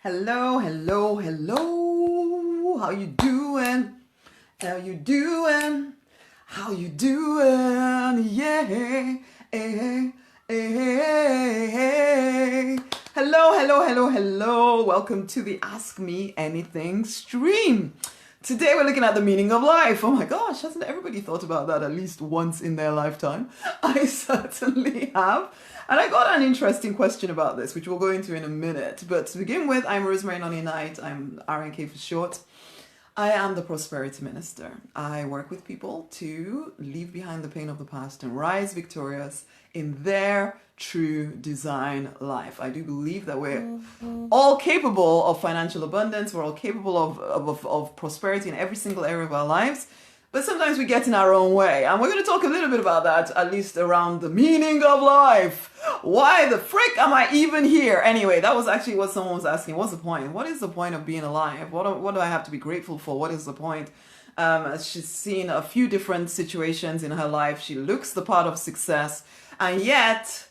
Hello, hello, hello. How you doing? How you doing? How you doing? Yeah. Hey, hey. Hello, hello, hello, hello. Welcome to the Ask Me Anything stream. Today we're looking at the meaning of life. Oh my gosh, hasn't everybody thought about that at least once in their lifetime? I certainly have. And I got an interesting question about this, which we'll go into in a minute. But to begin with, I'm Rosemary, Nonny. I'm RNK for short. I am the prosperity minister. I work with people to leave behind the pain of the past and rise victorious in their true design life. I do believe that we're all capable of financial abundance. We're all capable of prosperity in every single area of our lives. But sometimes we get in our own way. And we're going to talk a little bit about that, at least around the meaning of life. Why the frick am I even here? Anyway, that was actually what someone was asking. What's the point? What is the point of being alive? What do I have to be grateful for? What is the point? She's seen a few different situations in her life. She looks the part of success. And yet,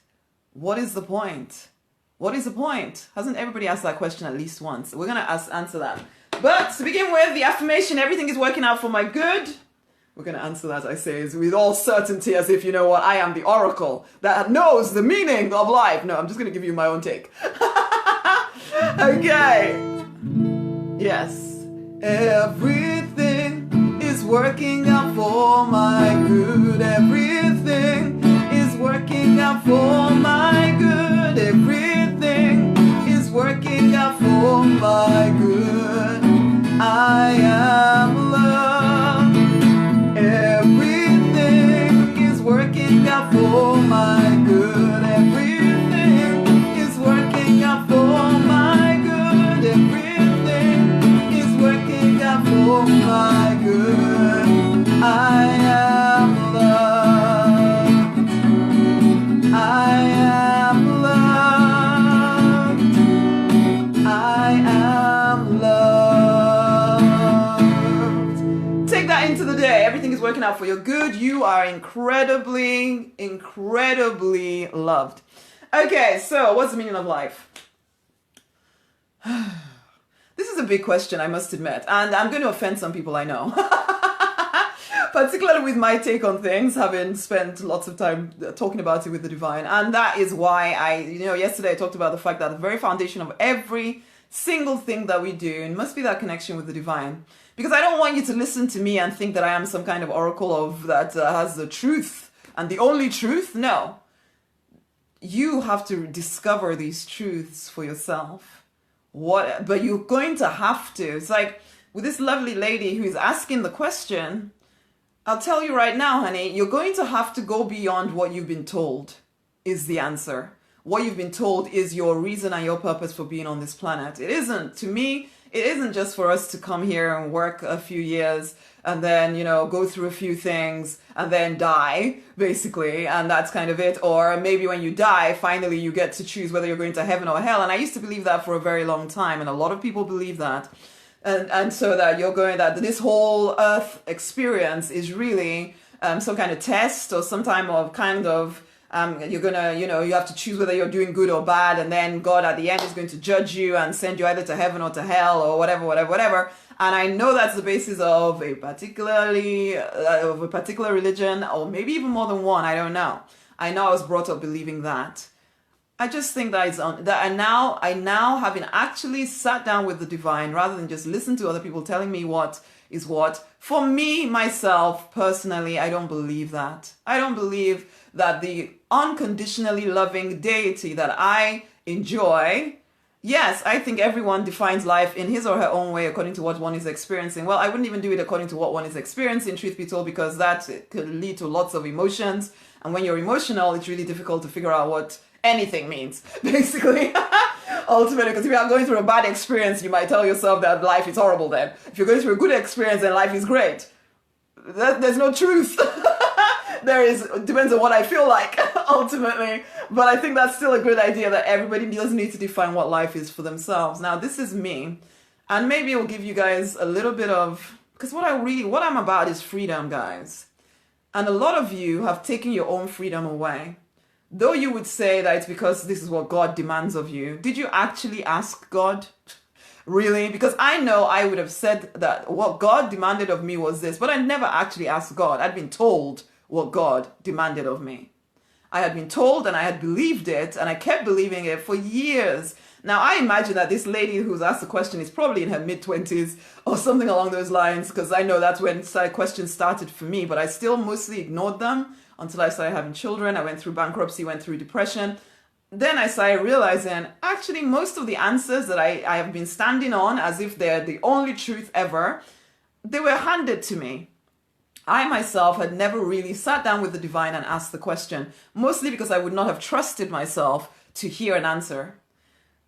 what is the point? What is the point? Hasn't everybody asked that question at least once? We're going to answer that. But to begin with, the affirmation, everything is working out for my good. We're going to answer that, I say, with all certainty, as if, you know what, I am the oracle that knows the meaning of life. No, I'm just going to give you my own take. Okay. Yes. Everything is working out for my good. Everything is working out for my good. Everything is working out for my good. I am loved. Everything is working out for my good. Everything is working out for my good. Everything is working out for my good. I am loved. I am loved. I am loved. Take that into the day. Everything is working out for your good. You are incredibly, incredibly loved. Okay, so what's the meaning of life? This is a big question, I must admit, and I'm going to offend some people, I know. Particularly with my take on things, having spent lots of time talking about it with the divine. And that is why yesterday I talked about the fact that the very foundation of every single thing that we do must be that connection with the divine. Because I don't want you to listen to me and think that I am some kind of oracle of that has the truth and the only truth. No. You have to discover these truths for yourself. But you're going to have to. It's like with this lovely lady who is asking the question, I'll tell you right now, honey, you're going to have to go beyond what you've been told is the answer. What you've been told is your reason and your purpose for being on this planet. It isn't. To me, it isn't just for us to come here and work a few years and then, go through a few things and then die, basically, and that's kind of it. Or maybe when you die, finally you get to choose whether you're going to heaven or hell. And I used to believe that for a very long time, and a lot of people believe that. And so that that this whole earth experience is really some kind of test or some time of you're gonna, you have to choose whether you're doing good or bad, and then God at the end is going to judge you and send you either to heaven or to hell or whatever. And I know that's the basis of a particular religion, or maybe even more than one. I don't know. I know I was brought up believing that. I just think that I now having actually sat down with the divine rather than just listen to other people telling me what is what. For me, myself, personally, I don't believe that. I don't believe that the unconditionally loving deity that I enjoy, yes, I think everyone defines life in his or her own way according to what one is experiencing. Well, I wouldn't even do it according to what one is experiencing, truth be told, because that could lead to lots of emotions. And when you're emotional, it's really difficult to figure out what anything means, basically. Ultimately, because if you are going through a bad experience, you might tell yourself that life is horrible then. If you're going through a good experience, then life is great. There's no truth. Depends on what I feel like, ultimately. But I think that's still a good idea that everybody does need to define what life is for themselves. Now, this is me. And maybe it will give you guys a little bit of... Because what I'm about is freedom, guys. And a lot of you have taken your own freedom away. Though you would say that it's because this is what God demands of you, did you actually ask God? Really? Because I know I would have said that what God demanded of me was this, but I never actually asked God. I'd been told what God demanded of me. I had been told and I had believed it, and I kept believing it for years. Now, I imagine that this lady who's asked the question is probably in her mid-20s or something along those lines, because I know that's when questions started for me, but I still mostly ignored them until I started having children. I went through bankruptcy, went through depression. Then I started realizing, actually, most of the answers that I have been standing on as if they're the only truth ever, they were handed to me. I myself had never really sat down with the divine and asked the question, mostly because I would not have trusted myself to hear an answer.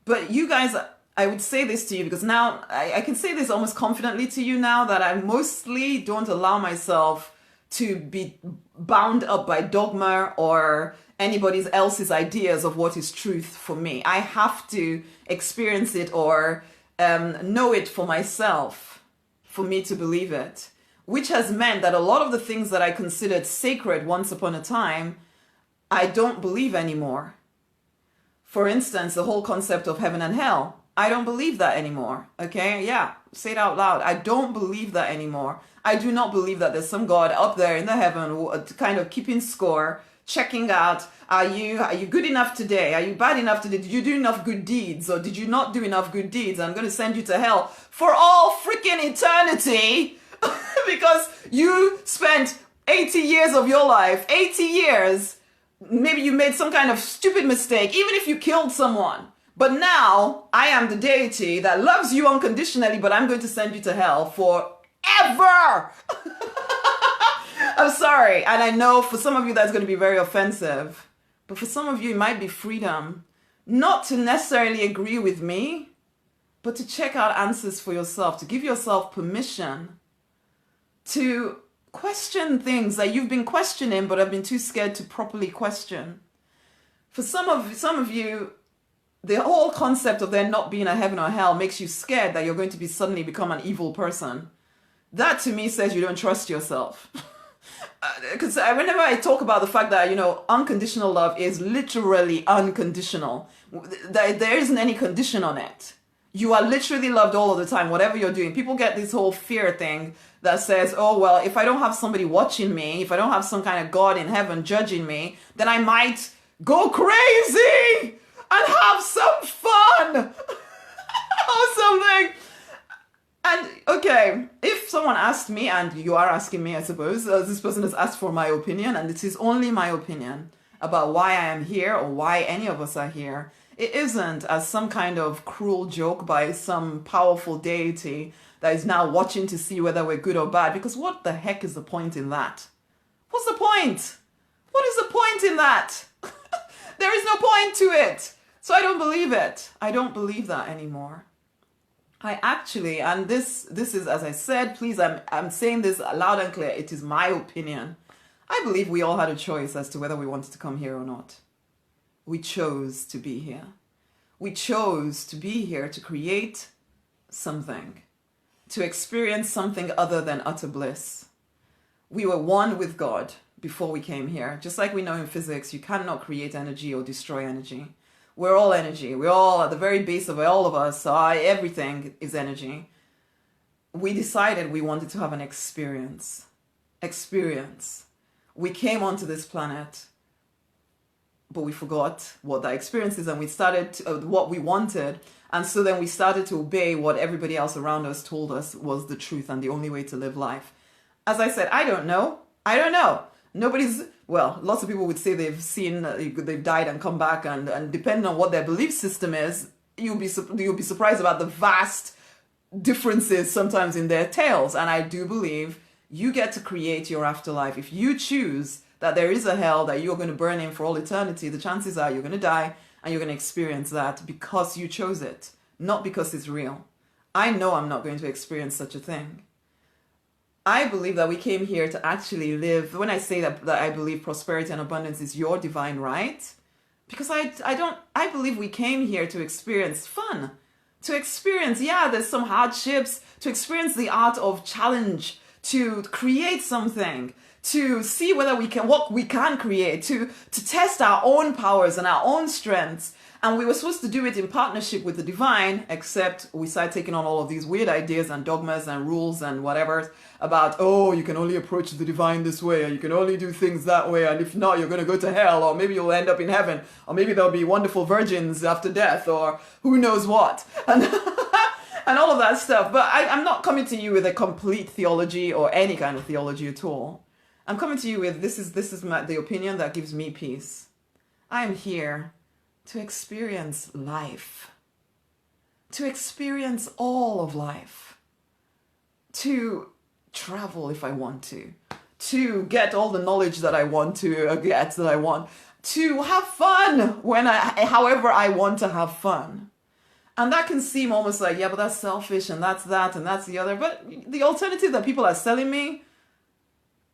But you guys, I would say this to you because now I can say this almost confidently to you now, that I mostly don't allow myself to be bound up by dogma or anybody else's ideas of what is truth for me. I have to experience it or know it for myself for me to believe it. Which has meant that a lot of the things that I considered sacred once upon a time, I don't believe anymore. For instance, the whole concept of heaven and hell, I don't believe that anymore. Okay, yeah, say it out loud. I don't believe that anymore. I do not believe that there's some God up there in the heaven kind of keeping score, checking out, are you good enough today? Are you bad enough today? Did you do enough good deeds? Or did you not do enough good deeds? I'm going to send you to hell for all freaking eternity. Because you spent 80 years of your life, 80 years, maybe you made some kind of stupid mistake, even if you killed someone. But now I am the deity that loves you unconditionally, but I'm going to send you to hell forever. I'm sorry. And I know for some of you that's going to be very offensive. But for some of you, it might be freedom. Not to necessarily agree with me, but to check out answers for yourself, to give yourself permission to question things that you've been questioning but have been too scared to properly question. For some of you, the whole concept of there not being a heaven or hell makes you scared that you're going to be suddenly become an evil person. That to me says you don't trust yourself. Because whenever I talk about the fact that, unconditional love is literally unconditional, there isn't any condition on it. You are literally loved all of the time, whatever you're doing. People get this whole fear thing that says, oh, well, if I don't have somebody watching me, if I don't have some kind of God in heaven judging me, then I might go crazy and have some fun or something. And okay, if someone asked me, and you are asking me, I suppose, this person has asked for my opinion, and it is only my opinion about why I am here or why any of us are here. It isn't as some kind of cruel joke by some powerful deity that is now watching to see whether we're good or bad. Because what the heck is the point in that? What's the point? What is the point in that? There is no point to it. So I don't believe it. I don't believe that anymore. I actually, and this is, as I said, please, I'm saying this loud and clear. It is my opinion. I believe we all had a choice as to whether we wanted to come here or not. We chose to be here. We chose to be here to create something, to experience something other than utter bliss. We were one with God before we came here. Just like we know in physics, you cannot create energy or destroy energy. We're all energy. We're all at the very base of all of us. Everything is energy. We decided we wanted to have an experience. We came onto this planet, but we forgot what that experience is, and we started what we wanted. And so then we started to obey what everybody else around us told us was the truth and the only way to live life. As I said, I don't know. Lots of people would say they've died and come back, and depending on what their belief system is, you'll be surprised about the vast differences sometimes in their tales. And I do believe you get to create your afterlife. If you choose that there is a hell that you're going to burn in for all eternity, the chances are you're going to die and you're going to experience that because you chose it, not because it's real. I know I'm not going to experience such a thing. I believe that we came here to actually live. When I say that I believe prosperity and abundance is your divine right, because I believe we came here to experience fun, to experience, there's some hardships, to experience the art of challenge, to create something, to see whether what we can create, to test our own powers and our own strengths. And we were supposed to do it in partnership with the divine, except we started taking on all of these weird ideas and dogmas and rules and whatever about, oh, you can only approach the divine this way, or you can only do things that way, and if not, you're going to go to hell, or maybe you'll end up in heaven, or maybe there'll be wonderful virgins after death, or who knows what. And and all of that stuff. But I'm not coming to you with a complete theology or any kind of theology at all. I'm coming to you with the opinion that gives me peace. I am here to experience life, to experience all of life, to travel if I want to get all the knowledge that I want to get, to have fun however I want to have fun. And that can seem almost like, yeah, but that's selfish and that's that and that's the other. But the alternative that people are selling me,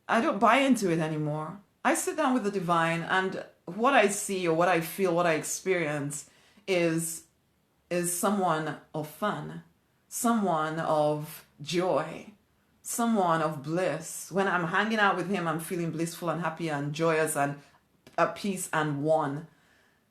I don't buy into it anymore. I sit down with the divine, and what I see or what I feel, what I experience is someone of fun, someone of joy, someone of bliss. When I'm hanging out with him, I'm feeling blissful and happy and joyous and at peace and one.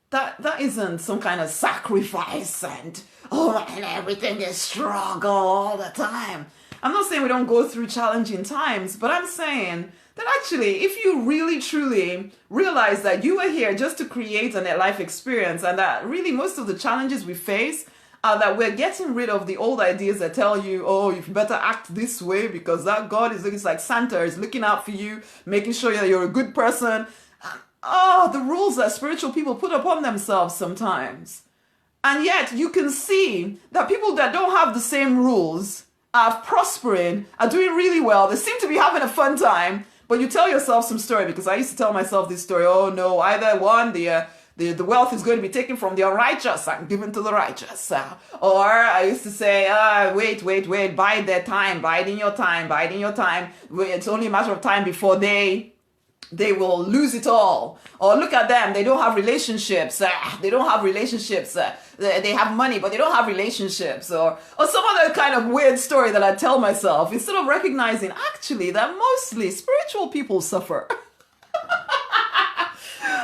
That isn't some kind of sacrifice and, oh man, everything is struggle all the time. I'm not saying we don't go through challenging times, but I'm saying that actually, if you really truly realize that you are here just to create a life experience, and that really most of the challenges we face are that we're getting rid of the old ideas that tell you, oh, you better act this way because that God is like Santa is looking out for you, making sure that you're a good person. Oh, the rules that spiritual people put upon themselves sometimes. And yet you can see that people that don't have the same rules are prospering, are doing really well. They seem to be having a fun time, but you tell yourself some story, because I used to tell myself this story. Oh no, either one, the wealth is going to be taken from the unrighteous and given to the righteous. Or I used to say, wait, bide their time, bide in your time. It's only a matter of time before they will lose it all. Or look at them, they don't have relationships. They have money, but they don't have relationships. Or some other kind of weird story that I tell myself, instead of recognizing actually that mostly spiritual people suffer.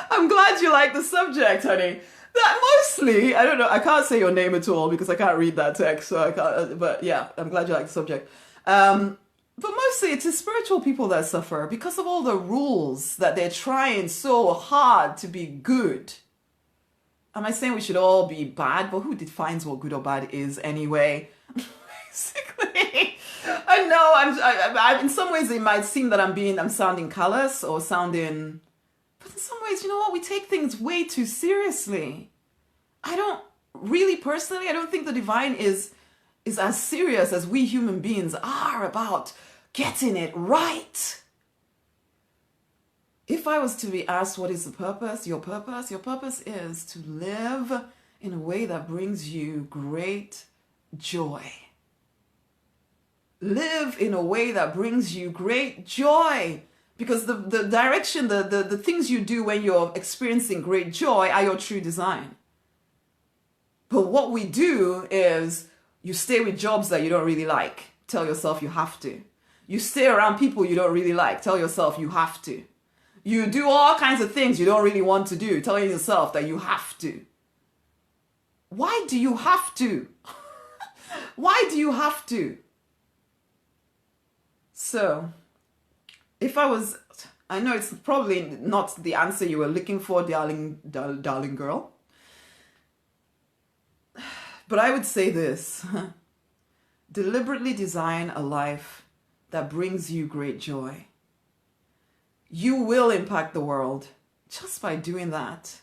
I'm glad you like the subject, honey. That mostly, I don't know, I can't say your name at all because I can't read that text. So I can't, but yeah, I'm glad you like the subject. But mostly it's the spiritual people that suffer because of all the rules that they're trying so hard to be good. Am I saying we should all be bad? But who defines what good or bad is anyway? Basically, I know I'm in some ways it might seem that I'm sounding callous or sounding, but in some ways, you know what? We take things way too seriously. I don't think the divine is as serious as we human beings are about getting it right. If I was to be asked what is the purpose, your purpose is to live in a way that brings you great joy. Live in a way that brings you great joy. Because the direction, the things you do when you're experiencing great joy are your true design. But what we do is you stay with jobs that you don't really like. Tell yourself you have to. You stay around people you don't really like. Tell yourself you have to. You do all kinds of things you don't really want to do. Telling yourself that you have to. Why do you have to? Why do you have to? So, I know it's probably not the answer you were looking for, darling girl. But I would say this. Deliberately design a life that brings you great joy. You will impact the world just by doing that.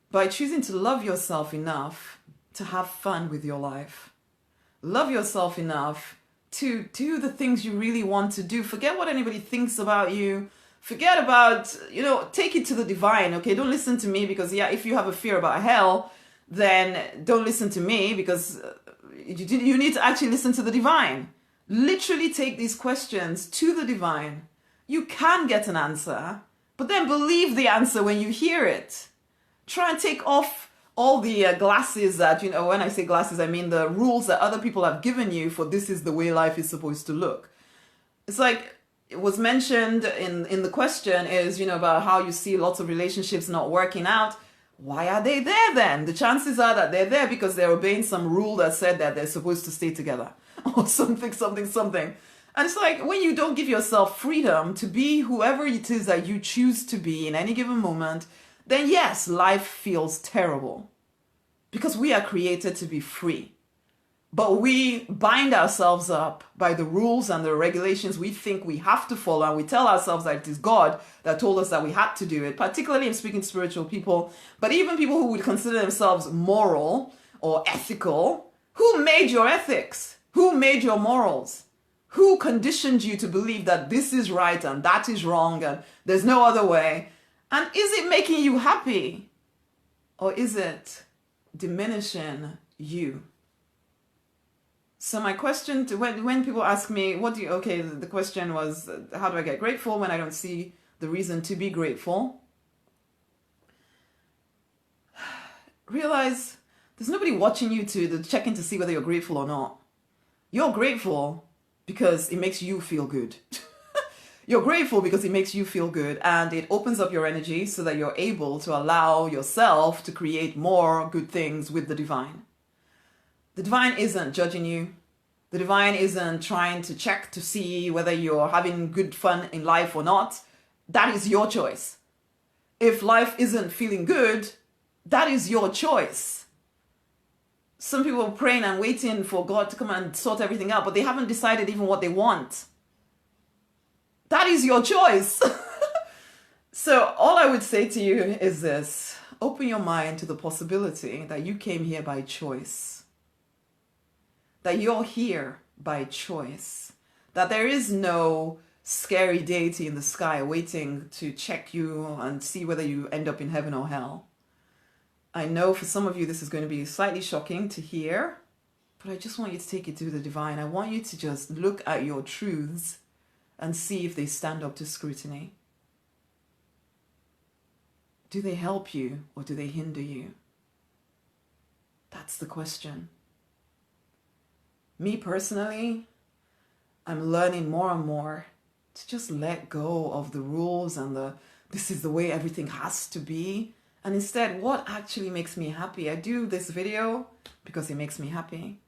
By choosing to love yourself enough to have fun with your life. Love yourself enough to do the things you really want to do. Forget what anybody thinks about you. Forget about, take it to the divine, okay? Don't listen to me because, if you have a fear about hell, then don't listen to me because you need to actually listen to the divine. Literally take these questions to the divine. You can get an answer, but then believe the answer when you hear it. Try and take off all the glasses that, when I say glasses, I mean the rules that other people have given you for this is the way life is supposed to look. It's like it was mentioned in the question is, about how you see lots of relationships not working out. why are they there then? The chances are that they're there because they're obeying some rule that said that they're supposed to stay together or something, something, something. And it's like when you don't give yourself freedom to be whoever it is that you choose to be in any given moment, then yes, life feels terrible because we are created to be free. But we bind ourselves up by the rules and the regulations we think we have to follow, and we tell ourselves that it is God that told us that we had to do it, particularly in speaking to spiritual people, but even people who would consider themselves moral or ethical. Who made your ethics? Who made your morals? Who conditioned you to believe that this is right and that is wrong and there's no other way? And is it making you happy? Or is it diminishing you? So my question to when people ask me, the question was, how do I get grateful when I don't see the reason to be grateful? Realize there's nobody watching you to check in to see whether you're grateful or not. You're grateful because it makes you feel good. You're grateful because it makes you feel good and it opens up your energy so that you're able to allow yourself to create more good things with the divine. The divine isn't judging you. The divine isn't trying to check to see whether you're having good fun in life or not. That is your choice. If life isn't feeling good, that is your choice. Some people are praying and waiting for God to come and sort everything out, but they haven't decided even what they want. That is your choice. So all I would say to you is this: open your mind to the possibility that you came here by choice. That you're here by choice. That there is no scary deity in the sky waiting to check you and see whether you end up in heaven or hell. I know for some of you this is going to be slightly shocking to hear, but I just want you to take it to the divine. I want you to just look at your truths and see if they stand up to scrutiny. Do they help you or do they hinder you? That's the question. Me personally, I'm learning more and more to just let go of the rules and this is the way everything has to be. And instead, what actually makes me happy? I do this video because it makes me happy.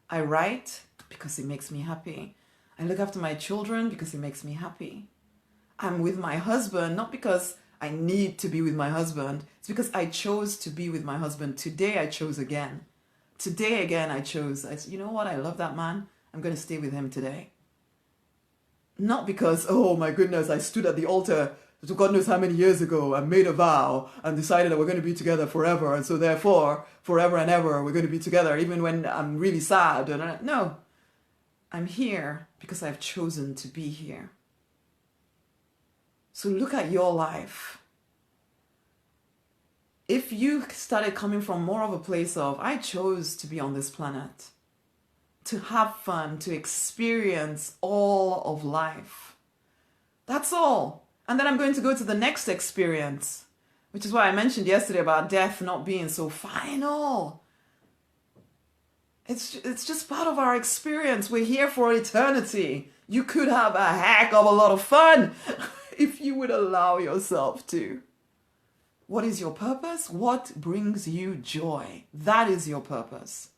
I write because it makes me happy. I look after my children because it makes me happy. I'm with my husband, not because I need to be with my husband. It's because I chose to be with my husband. Today I chose again. Today again I said, you know what, I love that man. I'm going to stay with him today. Not because, oh my goodness, I stood at the altar God knows how many years ago and made a vow and decided that we're going to be together forever. And so therefore, forever and ever, we're going to be together even when I'm really sad. No, I'm here because I've chosen to be here. So look at your life. If you started coming from more of a place of, I chose to be on this planet, to have fun, to experience all of life. That's all. And then I'm going to go to the next experience, which is why I mentioned yesterday about death not being so final. It's just part of our experience. We're here for eternity. You could have a heck of a lot of fun if you would allow yourself to. What is your purpose? What brings you joy? That is your purpose.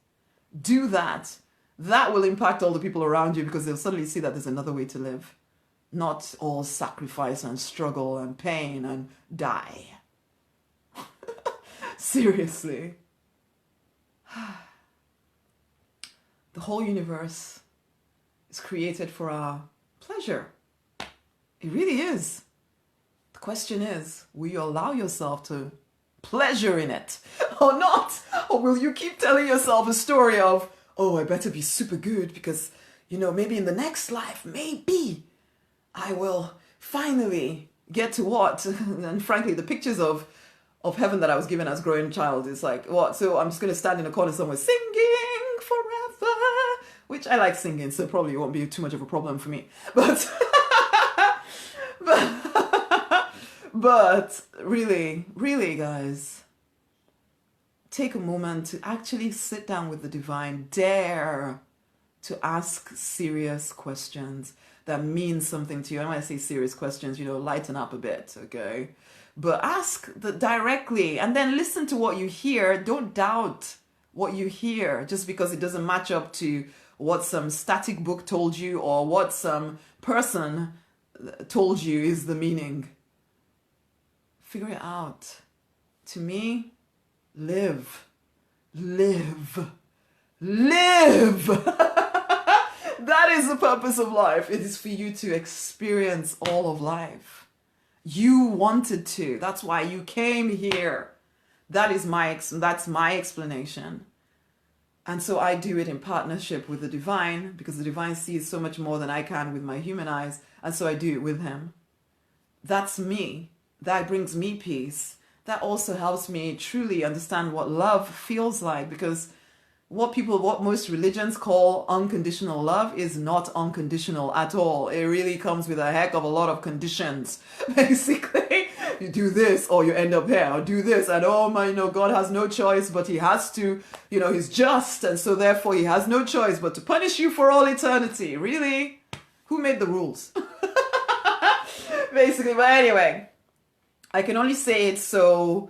Do that. That will impact all the people around you because they'll suddenly see that there's another way to live. Not all sacrifice and struggle and pain and die. Seriously. The whole universe is created for our pleasure. It really is. The question is, will you allow yourself to pleasure in it or not? Or will you keep telling yourself a story of, oh, I better be super good because, maybe in the next life, maybe I will finally get to what? And frankly, the pictures of heaven that I was given as a growing child is like, what? So I'm just going to stand in a corner somewhere singing forever, which I like singing, so probably it won't be too much of a problem for me. But really, really, guys, take a moment to actually sit down with the divine. Dare to ask serious questions that mean something to you. And when I say serious questions, lighten up a bit, okay? but ask directly, and then listen to what you hear. Don't doubt what you hear just because it doesn't match up to what some static book told you or what some person told you is the meaning. Figure it out. To me, live. Live. Live! That is the purpose of life. It is for you to experience all of life. You wanted to. That's why you came here. That's my explanation. And so I do it in partnership with the divine, because the divine sees so much more than I can with my human eyes. And so I do it with him. That's me. That brings me peace. That also helps me truly understand what love feels like, because what most religions call unconditional love is not unconditional at all. It really comes with a heck of a lot of conditions. Basically, you do this or you end up here, or do this, and God has no choice, but he has to, he's just, and so therefore he has no choice but to punish you for all eternity. Really? Who made the rules? Basically, but anyway, I can only say it so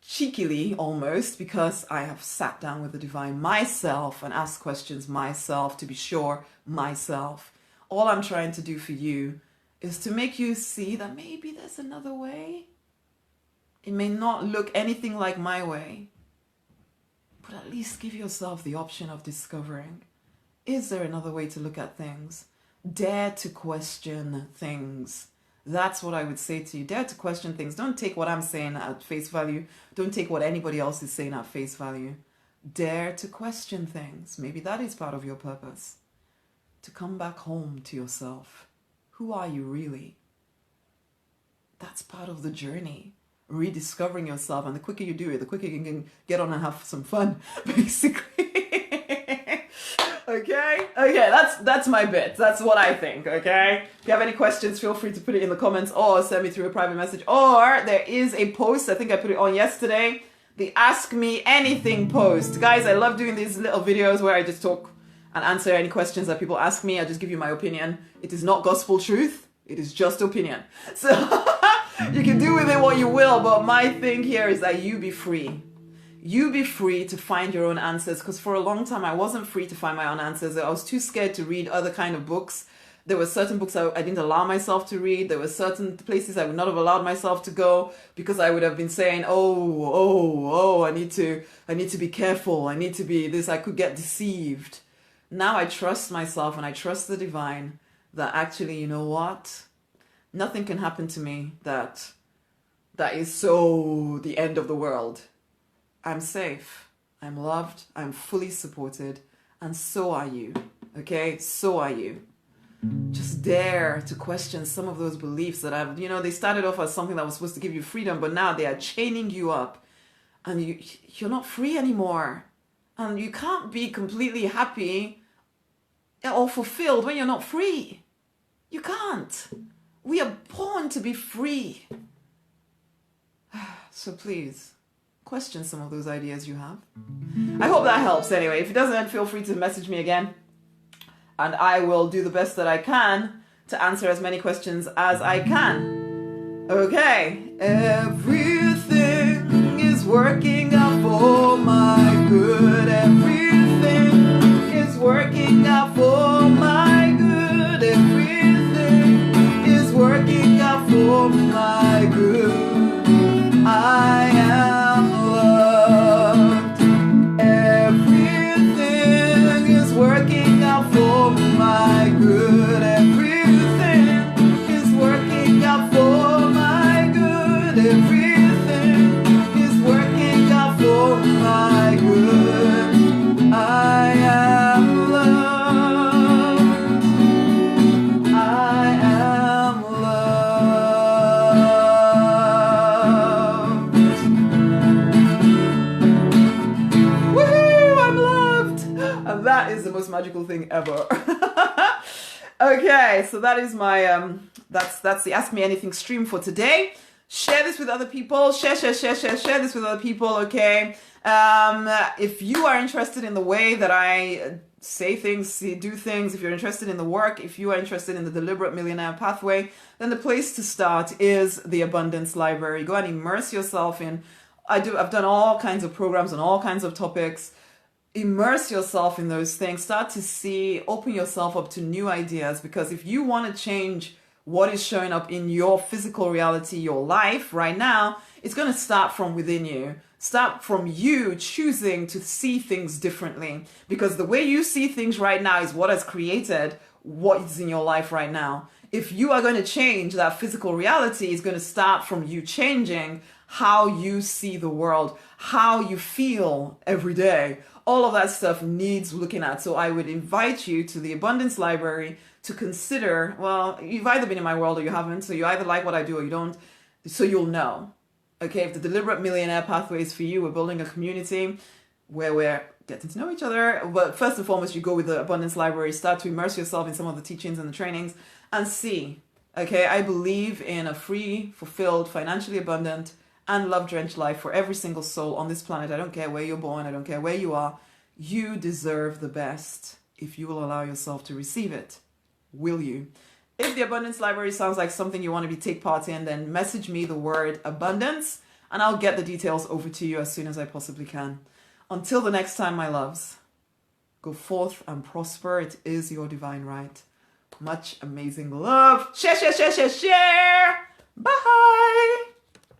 cheekily almost, because I have sat down with the divine myself and asked questions myself to be sure myself. All I'm trying to do for you is to make you see that maybe there's another way. It may not look anything like my way, but at least give yourself the option of discovering, is there another way to look at things? Dare to question things. That's what I would say to you. Dare to question things. Don't take what I'm saying at face value. Don't take what anybody else is saying at face value. Dare to question things. Maybe that is part of your purpose. To come back home to yourself. Who are you really? That's part of the journey. Rediscovering yourself. And the quicker you do it, the quicker you can get on and have some fun, basically. Okay, that's my bit. That's what I think, okay? If you have any questions, feel free to put it in the comments or send me through a private message. Or there is a post, I think I put it on yesterday, the Ask Me Anything post. Guys, I love doing these little videos where I just talk and answer any questions that people ask me. I just give you my opinion. It is not gospel truth. It is just opinion. So you can do with it what you will, but my thing here is that you be free. You be free to find your own answers, because for a long time I wasn't free to find my own answers. I was too scared to read other kind of books. There were certain books I didn't allow myself to read. There were certain places I would not have allowed myself to go, because I would have been saying, I need to be careful. I need to be this. I could get deceived. Now I trust myself and I trust the divine that actually, you know what? Nothing can happen to me that is so the end of the world. I'm safe, I'm loved, I'm fully supported, and so are you, okay? So are you. Just dare to question some of those beliefs that they started off as something that was supposed to give you freedom, but now they are chaining you up, and you're not free anymore. And you can't be completely happy or fulfilled when you're not free. You can't. We are born to be free. So please, question some of those ideas you have. I hope that helps anyway. If it doesn't, feel free to message me again, and I will do the best that I can to answer as many questions as I can. Okay. Everything is working out for my good. Everything is working out for my good. Everything is working out for my good. I am loved. Everything is working out for my good. Everything is working out for my good. Everything is working out for my good. I am loved. I am loved. Woohoo! I'm loved! And that is the most magical thing ever. Okay, so that is my that's the Ask Me Anything stream for today. Share this with other people. Share this with other people, okay? If you are interested in the way that I say things, do things, if you're interested in the work, if you are interested in the deliberate millionaire pathway, then the place to start is the Abundance Library. Go and immerse yourself in. I've done all kinds of programs on all kinds of topics. Immerse yourself in those things. Start to see, open yourself up to new ideas, because if you want to change what is showing up in your physical reality, your life right now, it's going to start from within you. Start from you choosing to see things differently, because the way you see things right now is what has created what is in your life right now. If you are going to change that physical reality, it's going to start from you changing how you see the world, how you feel every day. All of that stuff needs looking at. So I would invite you to the Abundance Library to consider, well, you've either been in my world or you haven't. So you either like what I do or you don't. So you'll know. Okay, if the deliberate millionaire pathway is for you, we're building a community where we're getting to know each other. But first and foremost, you go with the Abundance Library, start to immerse yourself in some of the teachings and the trainings and see. Okay, I believe in a free, fulfilled, financially abundant, and love-drenched life for every single soul on this planet. I don't care where you're born. I don't care where you are. You deserve the best if you will allow yourself to receive it. Will you? If the Abundance Library sounds like something you want to take part in, then message me the word abundance and I'll get the details over to you as soon as I possibly can. Until the next time, my loves, go forth and prosper. It is your divine right. Much amazing love. Share. Bye.